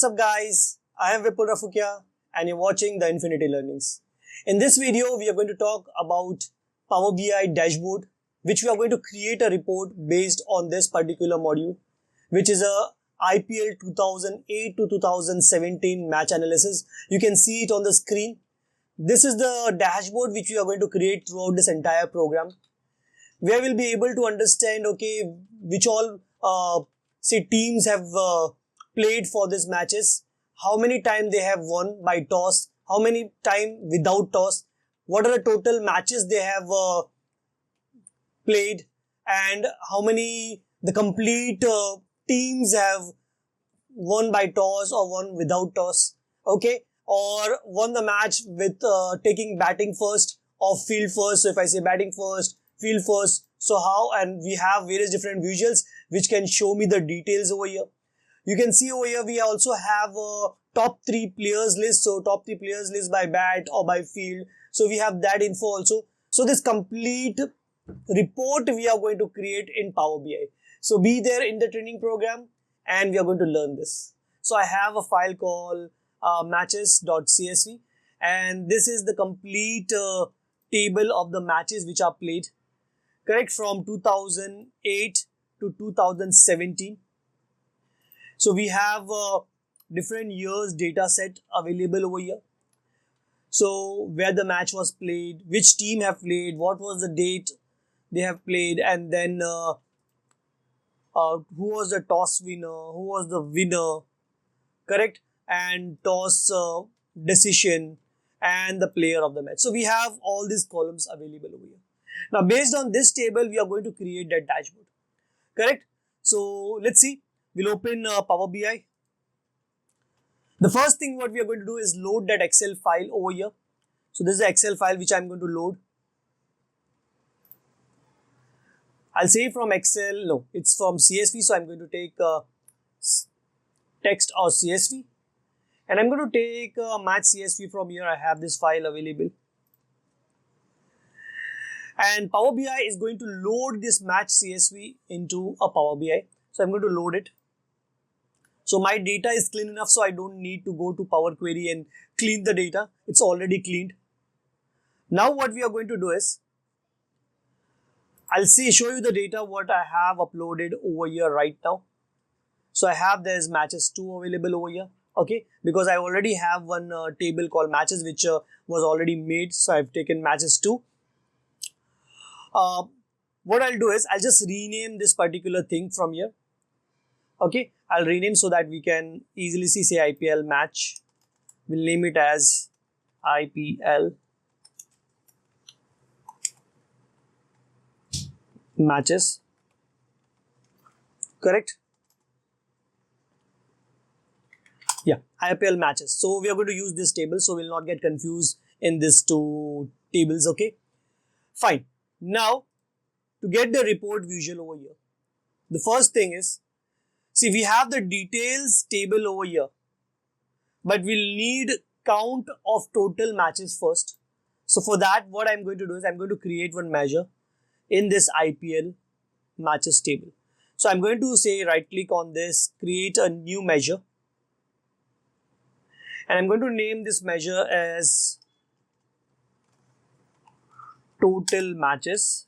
What's up guys, I am Vipul Rafukia and you're watching the Infinity Learnings. In this video, we are going to talk about Power BI dashboard, which we are going to create a report based on this particular module, which is a IPL 2008 to 2017 match analysis. You can see it on the screen. This is the dashboard which we are going to create throughout this entire program, where we'll be able to understand, okay, which all teams have played for these matches, how many times they have won by toss, how many time without toss, what are the total matches they have played, and how many the complete teams have won by toss or won without toss, okay, or won the match with taking batting first or field first. So if I say batting first, field first, so how, and we have various different visuals which can show me the details over here. You can see over here we also have a top 3 players list, so top 3 players list by bat or by field, so we have that info also. So this complete report we are going to create in Power BI. So be there in the training program and we are going to learn this. So I have a file called matches.csv, and this is the complete table of the matches which are played, correct, from 2008 to 2017. So we have different years data set available over here. So where the match was played, which team have played, what was the date they have played, and then who was the toss winner, who was the winner, correct, and toss decision, and the player of the match. So we have all these columns available over here. Now based on this table, we are going to create that dashboard, correct. So let's see. We'll open Power BI. The first thing what we are going to do is load that Excel file over here. So this is the Excel file which I'm going to load. I'll say from Excel, no, it's from CSV. So I'm going to take text or CSV. And I'm going to take match CSV from here. I have this file available. And Power BI is going to load this match CSV into a Power BI. So I'm going to load it. So my data is clean enough, so I don't need to go to Power Query and clean the data. It's already cleaned. Now what we are going to do is, I'll show you the data what I have uploaded over here right now. So I have there's matches 2 available over here, okay, because I already have one table called matches which was already made. So I've taken matches 2. What I'll do is I'll just rename this particular thing from here. Okay, I'll rename so that we can easily see, say IPL match. We'll name it as IPL matches, correct? Yeah, IPL matches. So we are going to use this table, so we'll not get confused in these 2 tables, okay? Fine. Now, to get the report visual over here, the first thing is, see, we have the details table over here, but we'll need count of total matches first. So for that, what I'm going to do is I'm going to create one measure in this IPL matches table. So I'm going to say right click on this, create a new measure. And I'm going to name this measure as total matches.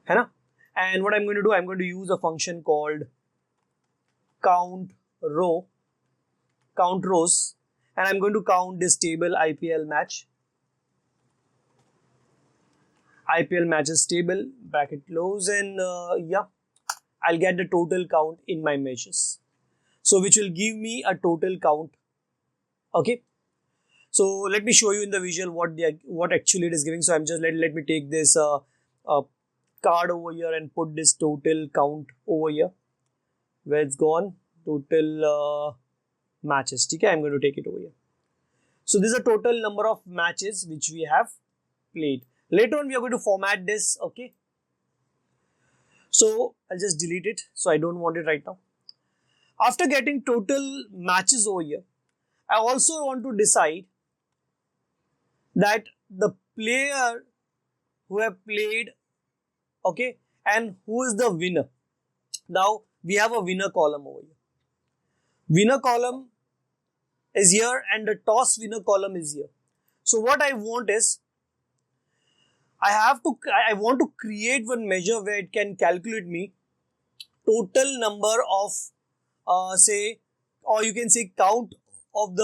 Hai? And what I'm going to do, I'm going to use a function called count rows, and I'm going to count this table IPL matches table, bracket close, and yeah, I'll get the total count in my measures. So which will give me a total count. Okay. So let me show you in the visual what actually it is giving. So I'm just let me take this card over here and put this total count over here. Where it's gone, total matches. Okay, I'm going to take it over here. So this is a total number of matches which we have played. Later on we are going to format this, okay. So I'll just delete it. So I don't want it right now. After getting total matches over here, I also want to decide that the player who have played, okay, and who is the winner. Now we have a winner column over here. winner column is here and the toss winner column is here. So what I want is, I want to create one measure where it can calculate me total number of say, or you can say count of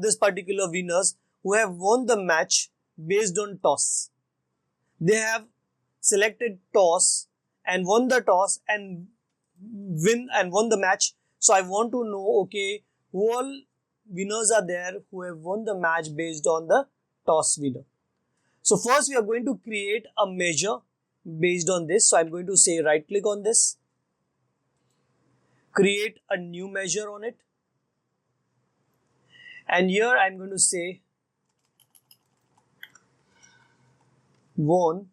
this particular winners who have won the match based on toss. They have selected toss and won the toss and won the match. So I want to know, okay, who all winners are there who have won the match based on the toss winner. So first we are going to create a measure based on this. So I'm going to say right click on this, create a new measure on it, and here I'm going to say won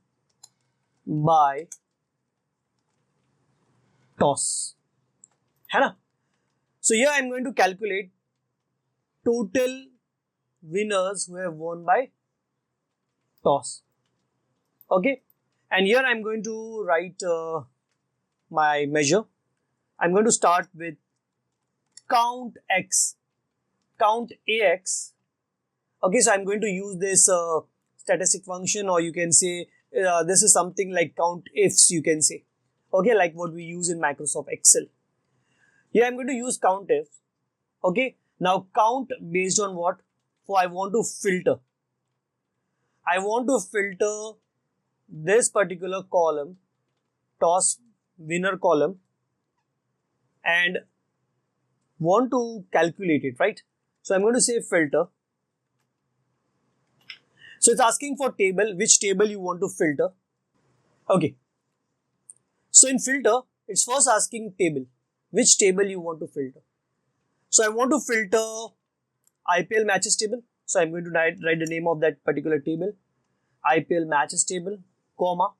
by toss. है ना? So here I'm going to calculate total winners who have won by toss. Okay, and here I'm going to write my measure. I'm going to start with count x, count ax. Okay, so I'm going to use this statistic function, or you can say this is something like count ifs, you can say. Okay, like what we use in Microsoft Excel. Here I'm going to use count if. Okay, now count based on what? For I want to filter. I want to filter this particular column, toss winner column, and want to calculate it, right? So I'm going to say filter. So it's asking for table, which table you want to filter. Okay. So in filter, it's first asking table, which table you want to filter. So I want to filter IPL matches table. So I'm going to write the name of that particular table, IPL matches table, comma.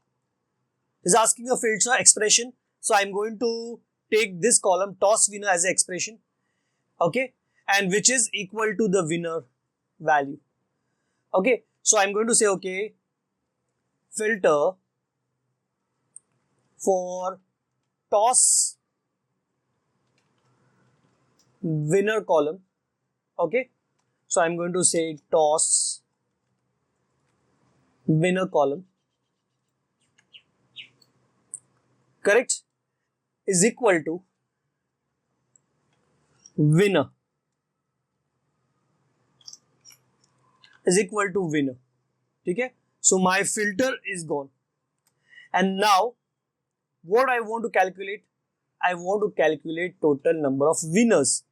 It's asking a filter expression. So I'm going to take this column toss winner as an expression. Okay. And which is equal to the winner value. Okay. So I'm going to say, okay, filter for toss winner column. Okay. So I'm going to say toss winner column, correct, is equal to winner, is equal to winner. Okay. So my filter is gone. And now what I want to calculate? I want to calculate total number of winners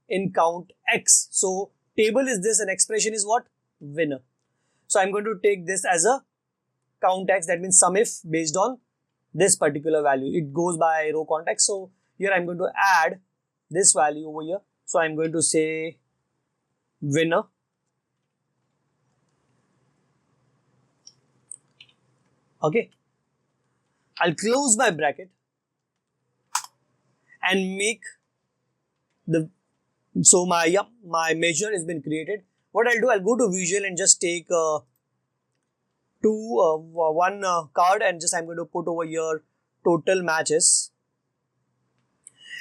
in count X. So table is this and expression is what? Winner. So I'm going to take this as a count X, that means sum if based on this particular value. It goes by row context. So here I'm going to add this value over here. So I'm going to say winner. Okay. I'll close my bracket and make the, so my measure has been created. What I'll do, I'll go to visual and just take one card and just I'm going to put over here total matches,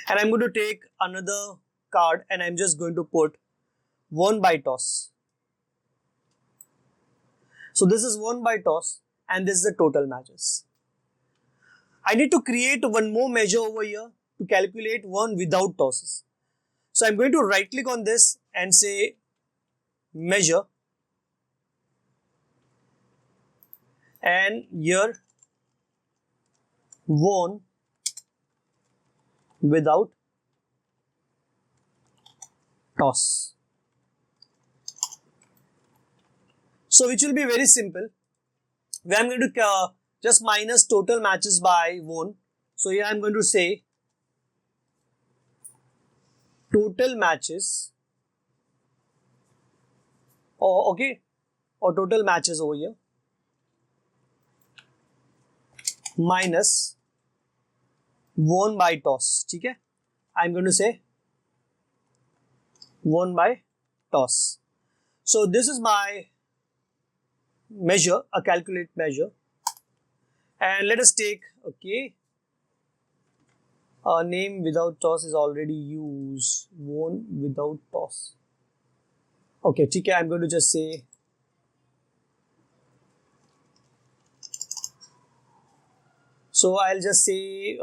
and I'm going to take another card and I'm just going to put won by toss. So this is won by toss and this is the total matches. I need to create one more measure over here to calculate one without tosses. So I'm going to right click on this and say measure, and here won without toss. So which will be very simple, where I'm going to just minus total matches by won. So here I'm going to say total matches, or total matches over here minus won by toss. Okay, I'm going to say won by toss. So this is my measure, a calculate measure, and let us take, okay, Name without toss is already used. Won without toss. Okay, TK, I'm going to just say so I'll just say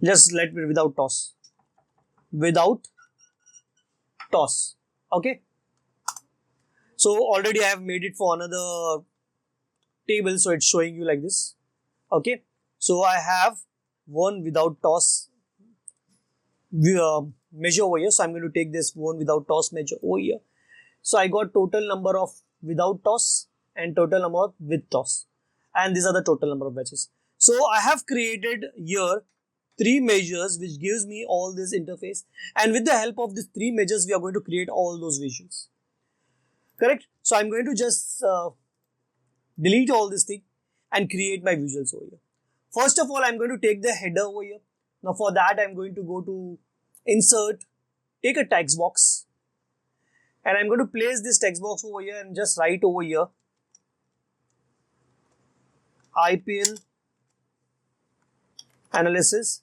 just let me without toss. Without toss. Okay. So already I have made it for another table, so it's showing you like this. Okay. So I have won without toss measure over here. So I'm going to take this won without toss measure over here. So I got total number of without toss and total number with toss. And these are the total number of matches. So I have created here 3 measures which gives me all this interface. And with the help of these 3 measures, we are going to create all those visuals. Correct? So I'm going to just delete all this thing and create my visuals over here. First of all, I'm going to take the header over here. Now for that, I'm going to go to insert, take a text box, and I'm going to place this text box over here and just write over here IPL analysis.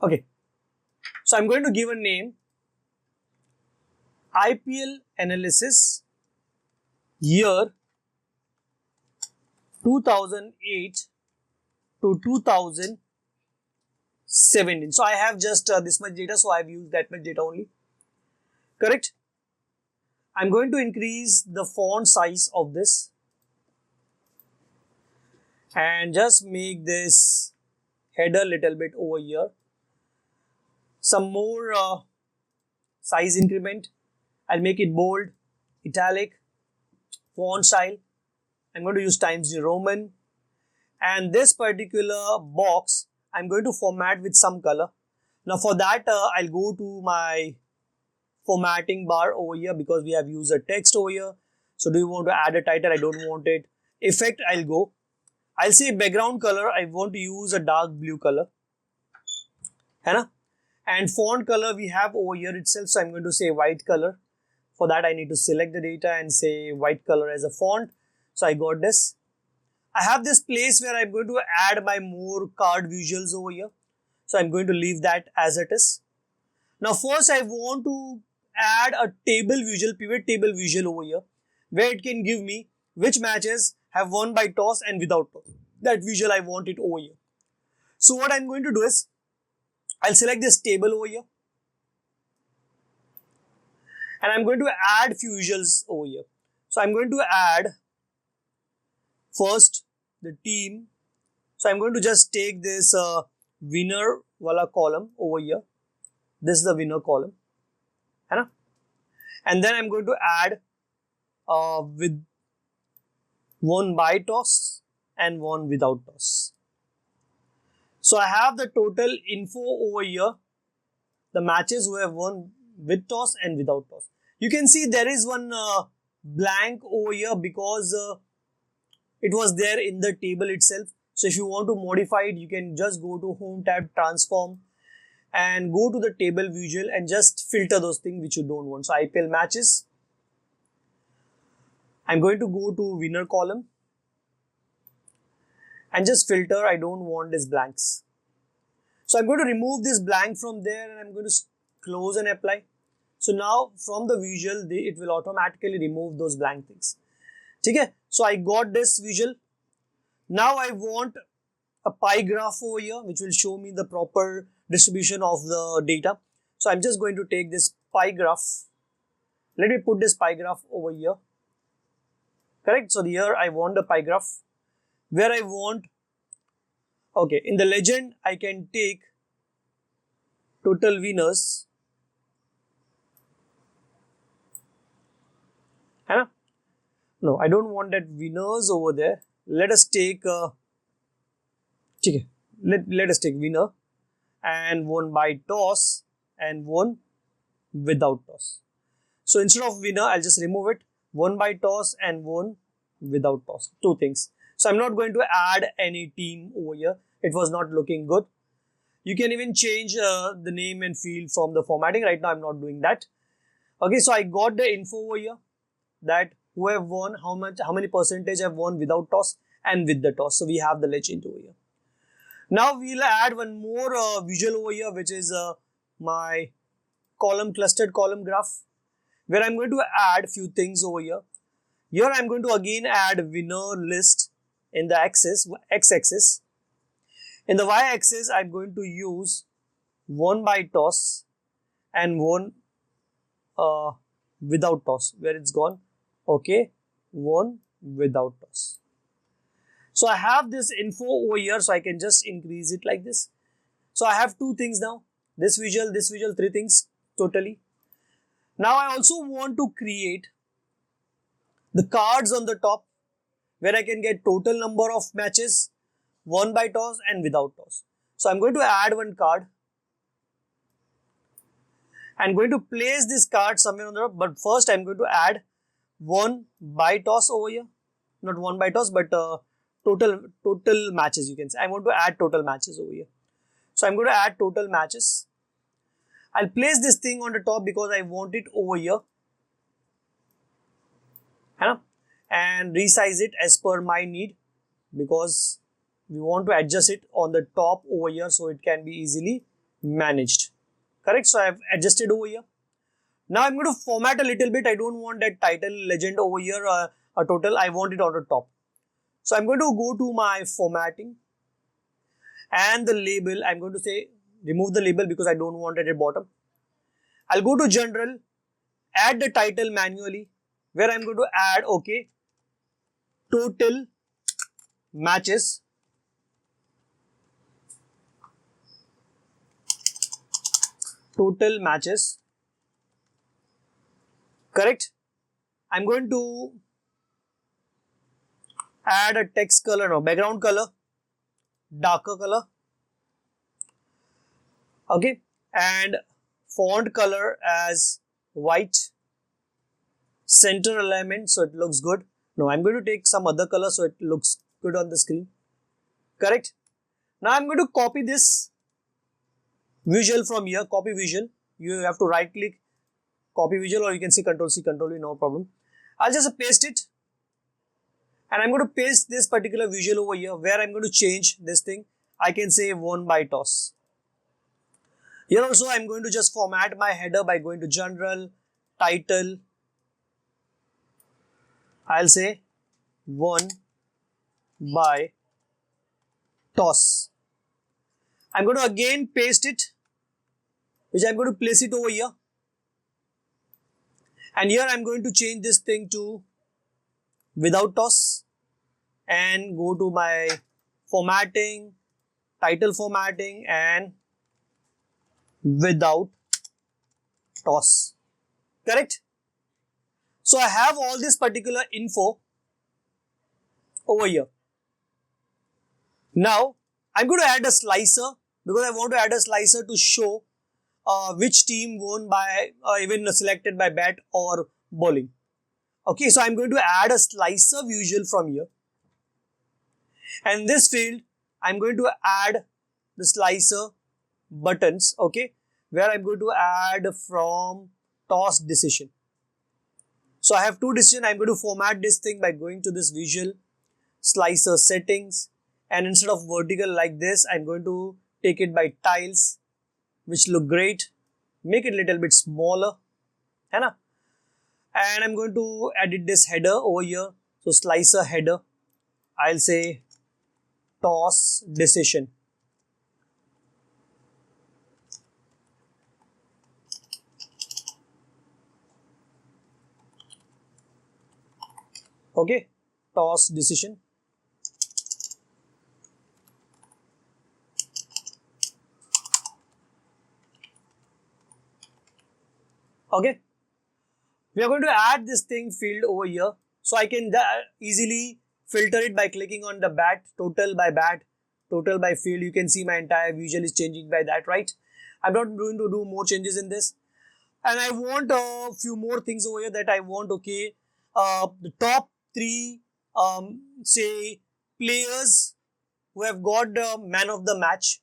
Okay. So I'm going to give a name IPL analysis year 2008 to 2017. So I have just this much data, so I have used that much data only. Correct? I'm going to increase the font size of this and just make this header little bit over here. Some more size increment. I'll make it bold, italic, font style. I'm going to use Times New Roman. And this particular box, I'm going to format with some color. Now for that, I'll go to my formatting bar over here because we have used a text over here. So do you want to add a title? I don't want it. Effect, I'll go. I'll say background color. I want to use a dark blue color. And font color we have over here itself. So I'm going to say white color. For that, I need to select the data and say white color as a font. So I got this. I have this place where I'm going to add my more card visuals over here. So I'm going to leave that as it is. Now first I want to add a table visual, pivot table visual over here, where it can give me which matches have won by toss and without toss. That visual I want it over here. So what I'm going to do is, I'll select this table over here. And I'm going to add few visuals over here. So I'm going to add first the team. So I'm going to just take this winner wala column over here. This is the winner column. And then I'm going to add with won by toss and won without toss. So I have the total info over here. The matches who have won with toss and without toss. You can see there is one blank over here because it was there in the table itself. So if you want to modify it, you can just go to Home tab, Transform, and go to the table visual and just filter those things which you don't want. So IPL matches. I'm going to go to winner column and just filter. I don't want these blanks. So I'm going to remove this blank from there and I'm going to close and apply. So now from the visual, it will automatically remove those blank things. Okay? So I got this visual. Now I want a pie graph over here which will show me the proper distribution of the data. So I'm just going to take this pie graph. Let me put this pie graph over here. Correct? So here I want the pie graph where I want, okay, in the legend I can take total winners. No, I don't want that winners over there. Let us take let us take winner and won by toss and won without toss. So instead of winner, I'll just remove it. Won by toss and won without toss. 2 things. So I'm not going to add any team over here. It was not looking good. You can even change the name and field from the formatting. Right now, I'm not doing that. Okay, so I got the info over here that who have won, how many percentage have won without toss and with the toss. So we have the legend over here. Now we'll add one more visual over here, which is my clustered column graph, where I'm going to add few things over here. Here I'm going to again add winner list in the x-axis. In the y-axis, I'm going to use won by toss and won without toss. Where it's gone? Okay, won without toss. So I have this info over here, so I can just increase it like this. So I have two things now. This visual, three things totally. Now I also want to create the cards on the top, where I can get total number of matches won by toss and without toss. So I'm going to add one card. I'm going to place this card somewhere on the top, but first I'm going to add won by toss over here. Not won by toss, but total matches, you can say. I want to add total matches over here. So I'm going to add total matches. I'll place this thing on the top because I want it over here. And resize it as per my need, because we want to adjust it on the top over here so it can be easily managed. Correct? So I have adjusted over here. Now I'm going to format a little bit. I don't want that title legend over here, a total. I want it on the top. So I'm going to go to my formatting and the label. I'm going to say remove the label because I don't want it at the bottom. I'll go to general, add the title manually, where I'm going to add, okay, total matches. Total matches. Correct? I'm going to add a text color now, background color, darker color. Okay, and font color as white. Center alignment, so it looks good. Now I'm going to take some other color so it looks good on the screen. Correct? Now I'm going to copy this visual from here, copy visual. You have to right click, copy visual, or you can see Control C, Control V, no problem. I'll just paste it. And I'm going to paste this particular visual over here, where I'm going to change this thing. I can say won by toss. Here also I'm going to just format my header by going to general, title. I'll say won by toss. I'm going to again paste it, which I'm going to place it over here. And here I'm going to change this thing to without toss and go to my formatting, title formatting, and without toss. Correct? So I have all this particular info over here. Now I'm going to add a slicer, because I want to add a slicer to show which team won by even selected by bat or bowling. Okay, so I'm going to add a slicer visual from here. And in this field, I'm going to add the slicer buttons, okay, where I'm going to add from toss decision. So I have two decisions. I'm going to format this thing by going to this visual slicer settings, and instead of vertical like this, I'm going to take it by tiles, which look great. Make it a little bit smaller, and I'm going to edit this header over here. So slicer header, I'll say toss decision. Okay, toss decision. Okay, we are going to add this thing field over here, so I can easily filter it by clicking on the bat, total by field. You can see my entire visual is changing by that, right? I'm not going to do more changes in this. And I want a few more things over here that I want, okay, the top 3, say, players who have got the man of the match,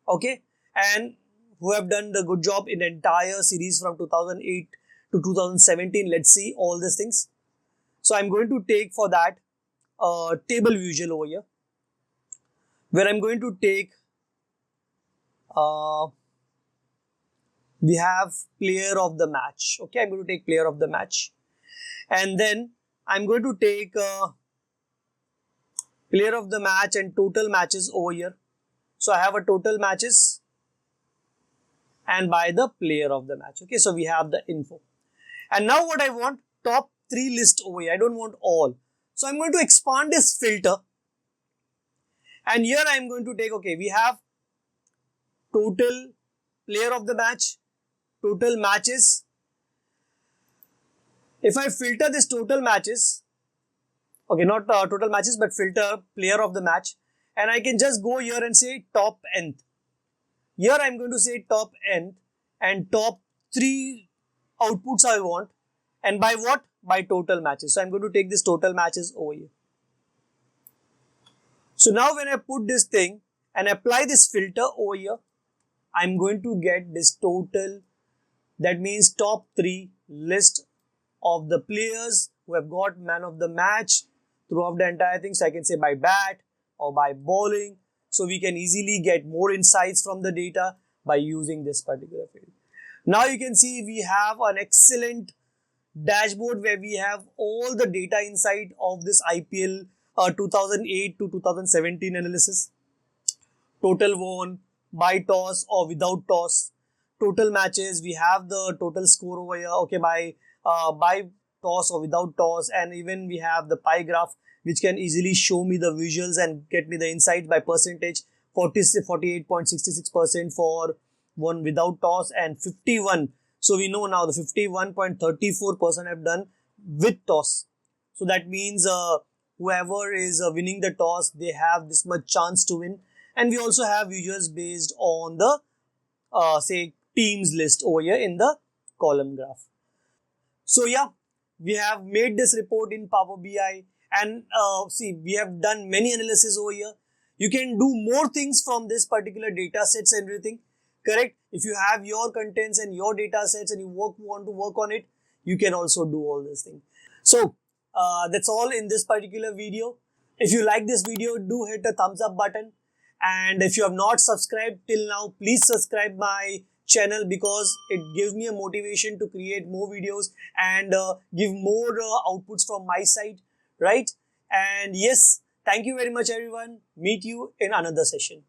okay, and who have done the good job in the entire series from 2008 to 2017. Let's see all these things. So I'm going to take for that a table visual over here, where I'm going to take, we have player of the match. Okay, I'm going to take player of the match. And then I'm going to take player of the match and total matches over here. So I have a total matches and by the player of the match. Okay, so we have the info. And now what I want, top 3 list over here. I don't want all. So I'm going to expand this filter. And here I'm going to take, okay, we have total player of the match, total matches. If I filter this total matches, okay, not total matches, but filter player of the match, and I can just go here and say top nth. Here I'm going to say top nth and top 3 outputs I want, and by what? By total matches. So I'm going to take this total matches over here. So now when I put this thing and apply this filter over here, I'm going to get this total, that means top 3 list of the players who have got man of the match throughout the entire thing. So I can say by bat or by bowling. So we can easily get more insights from the data by using this particular field. Now you can see we have an excellent dashboard where we have all the data insight of this IPL 2008 to 2017 analysis. Total won, by toss or without toss. Total matches, we have the total score over here, okay, by toss or without toss, and even we have the pie graph which can easily show me the visuals and get me the insight by percentage. 48.66% for one without toss and 51. So we know now the 51.34% have done with toss. So that means whoever is winning the toss, they have this much chance to win. And we also have visuals based on the say teams list over here in the column graph. So yeah, we have made this report in Power BI, and see, we have done many analysis over here. You can do more things from this particular data sets and everything, correct? If you have your contents and your data sets and you want to work on it, you can also do all this thing. So that's all in this particular video. If you like this video, do hit the thumbs up button. And if you have not subscribed till now, please subscribe my channel, because it gives me a motivation to create more videos and give more outputs from my side, right? And yes, thank you very much everyone. Meet you in another session.